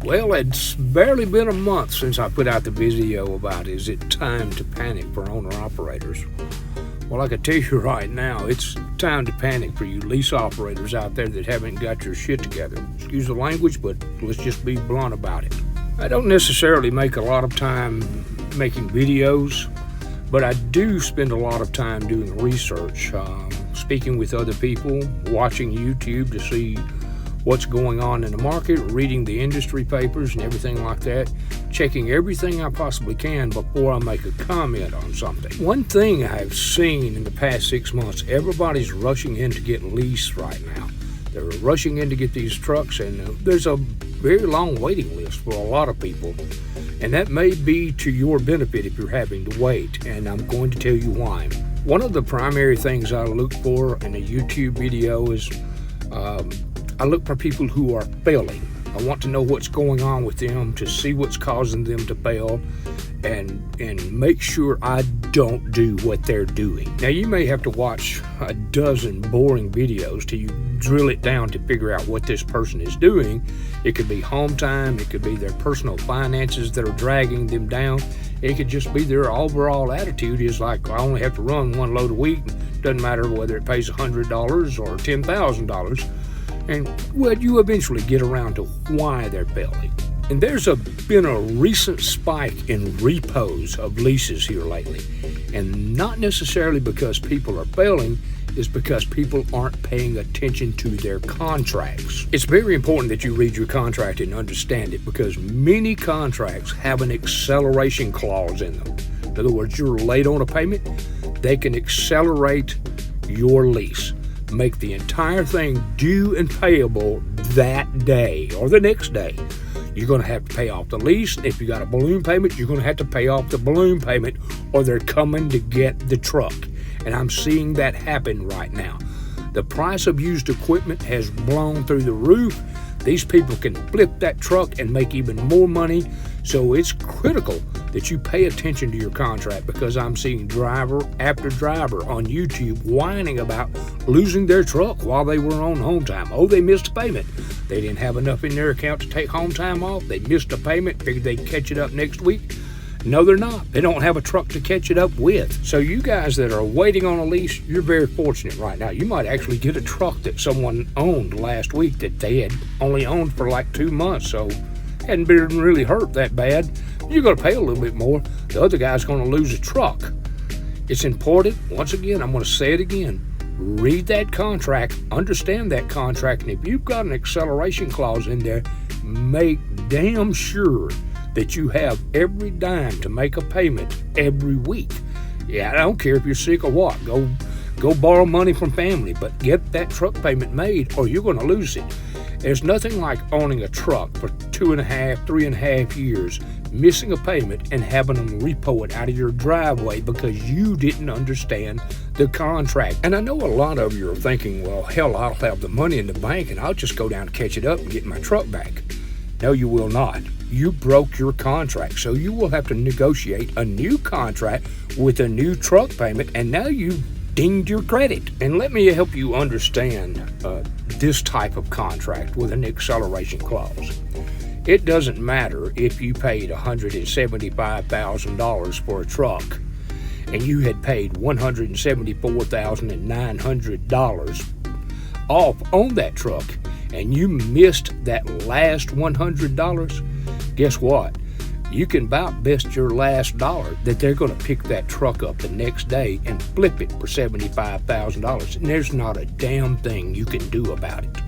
Well, it's barely been a month since I put out the video about is it time to panic for owner-operators. Well, I can tell you right now, it's time to panic for you lease operators out there that haven't got your shit together. Excuse the language, but let's just be blunt about it. I don't necessarily make a lot of time making videos, but I do spend a lot of time doing research, speaking with other people, watching YouTube to see what's going on in the market, reading the industry papers and everything like that, checking everything I possibly can before I make a comment on something. One thing I've seen in the past 6 months, everybody's rushing in to get Lease right now. They're rushing in to get these trucks, and there's a very long waiting list for a lot of people. And that may be to your benefit if you're having to wait, and I'm going to tell you why. One of the primary things I look for in a YouTube video is I look for people who are failing. I want to know what's going on with them, to see what's causing them to fail, and make sure I don't do what they're doing. Now, you may have to watch a dozen boring videos till you drill it down to figure out what this person is doing. It could be home time, it could be their personal finances that are dragging them down. It could just be their overall attitude is like, I only have to run one load a week. Doesn't matter whether it pays $100 or $10,000. And, well, you eventually get around to why they're failing. And there's been a recent spike in repos of leases here lately. And not necessarily because people are failing, it's because people aren't paying attention to their contracts. It's very important that you read your contract and understand it, because many contracts have an acceleration clause in them. In other words, you're late on a payment, they can accelerate your lease. Make the entire thing due and payable that day or the next day. You're going to have to pay off the lease. If you got a balloon payment, you're going to have to pay off the balloon payment, or they're coming to get the truck. And I'm seeing that happen right now. The price of used equipment has blown through the roof. These people can flip that truck and make even more money. So it's critical that you pay attention to your contract, because I'm seeing driver after driver on YouTube whining about losing their truck while they were on home time. Oh, they missed a payment. They didn't have enough in their account to take home time off. They missed a payment, figured they'd catch it up next week. No, they're not. They don't have a truck to catch it up with. So you guys that are waiting on a lease, you're very fortunate right now. You might actually get a truck that someone owned last week that they had only owned for like 2 months, so hadn't been really hurt that bad. You're going to pay a little bit more. The other guy's going to lose a truck. It's important. Once again, I'm going to say it again. Read that contract, understand that contract, and if you've got an acceleration clause in there, make damn sure that you have every dime to make a payment every week. Yeah, I don't care if you're sick or what. Go borrow money from family, but get that truck payment made or you're going to lose it. There's nothing like owning a truck for 2.5, 3.5 years, missing a payment, and having them repo it out of your driveway because you didn't understand the contract. And I know a lot of you are thinking, well, hell, I'll have the money in the bank and I'll just go down and catch it up and get my truck back. No, you will not. You broke your contract, so you will have to negotiate a new contract with a new truck payment, and now you've dinged your credit. And let me help you understand this type of contract with an acceleration clause. It doesn't matter if you paid $175,000 for a truck and you had paid $174,900 off on that truck, and you missed that last $100, guess what? You can about bet your last dollar that they're going to pick that truck up the next day and flip it for $75,000. And there's not a damn thing you can do about it.